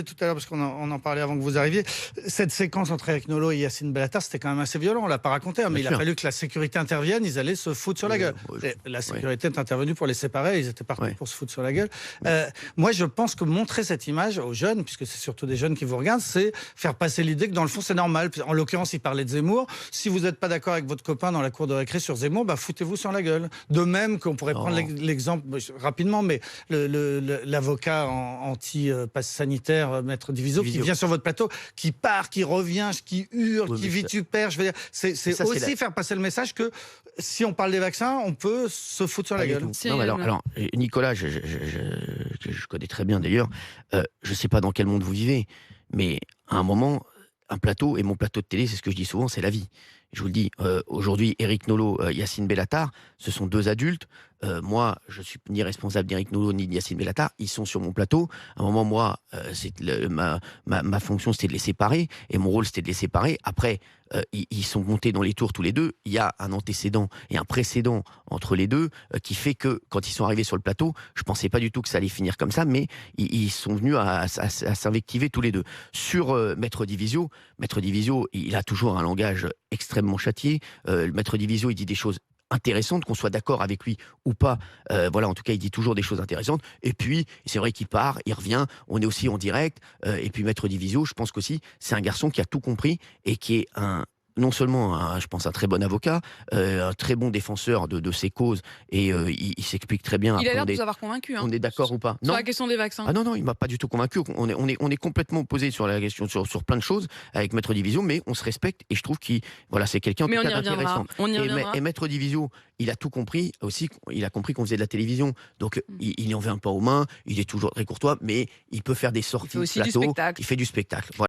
tout à l'heure, parce on en parlait avant que vous arriviez, cette séquence entre Eric Nolot et Yacine Bellatar, c'était quand même assez violent. On l'a pas raconté, hein, mais Bien il a sûr. fallu que la sécurité intervienne. Ils allaient se foutre sur la gueule. Ouais, Et la ouais, sécurité est intervenue pour les séparer. Ils étaient partis ouais. pour se foutre sur la gueule. Moi, je pense que montrer cette image aux jeunes, puisque c'est surtout des jeunes qui vous regardent, c'est faire passer l'idée que dans le fond, c'est normal. En l'occurrence, il parlait de Zemmour. Si vous n'êtes pas d'accord avec votre copain dans la cour de récré sur Zemmour, bah foutez-vous sur la gueule. De même qu'on pourrait prendre Non. l'exemple rapidement, mais l'avocat anti-pass sanitaire, Maître Diviso, qui vient sur votre plateau, qui part, qui revient, qui hurle, Oui, qui mais vitupère. Je veux dire, c'est ça, c'est aussi faire passer le message que si on parle des vaccins, on peut se foutre sur Pas la du gueule. tout. Si, Non, mais mais- alors, Nicolas, je connais très bien d'ailleurs. Je sais pas dans quel monde vous vivez, mais à un moment, un plateau, et mon plateau de télé, c'est ce que je dis souvent, c'est la vie. Je vous le dis, aujourd'hui, Eric Nolot, Yacine Bellatar, ce sont deux adultes. Moi, je suis ni responsable d'Eric Nolot ni de Yacine Bellatar. Ils sont sur mon plateau. À un moment, moi, ma fonction, c'était de les séparer. Et mon rôle, c'était de les séparer. Après, ils sont montés dans les tours tous les deux. Il y a un antécédent et un précédent entre les deux qui fait que, quand ils sont arrivés sur le plateau, je pensais pas du tout que ça allait finir comme ça, mais ils sont venus à s'invectiver tous les deux. Sur Maître Divisio, il a toujours un langage extrêmement châtié. Maître Divisio, il dit des choses intéressantes, qu'on soit d'accord avec lui ou pas. Voilà, en tout cas, il dit toujours des choses intéressantes. Et puis, c'est vrai qu'il part, il revient, on est aussi en direct. Et puis, Maître Divisio, je pense qu'aussi, c'est un garçon qui a tout compris et qui est non seulement, je pense, un très bon avocat, un très bon défenseur de ses causes, et il s'explique très bien. Il a Après, l'air de vous avoir convaincu. on est d'accord ou pas? Sur Non. la question des vaccins. Ah non, il m'a pas du tout convaincu. On est complètement opposés sur la question, sur plein de choses avec Maître Divisio, mais on se respecte, et je trouve qu'il, voilà, c'est quelqu'un en Mais tout on cas y reviendra. d'intéressant. On y reviendra. Et Maître Divisio, il a tout compris aussi. Il a compris qu'on faisait de la télévision, donc il en vient pas aux mains. Il est toujours très courtois, mais il peut faire des sorties Il fait aussi de du plateau. spectacle. Il fait du spectacle. Voilà.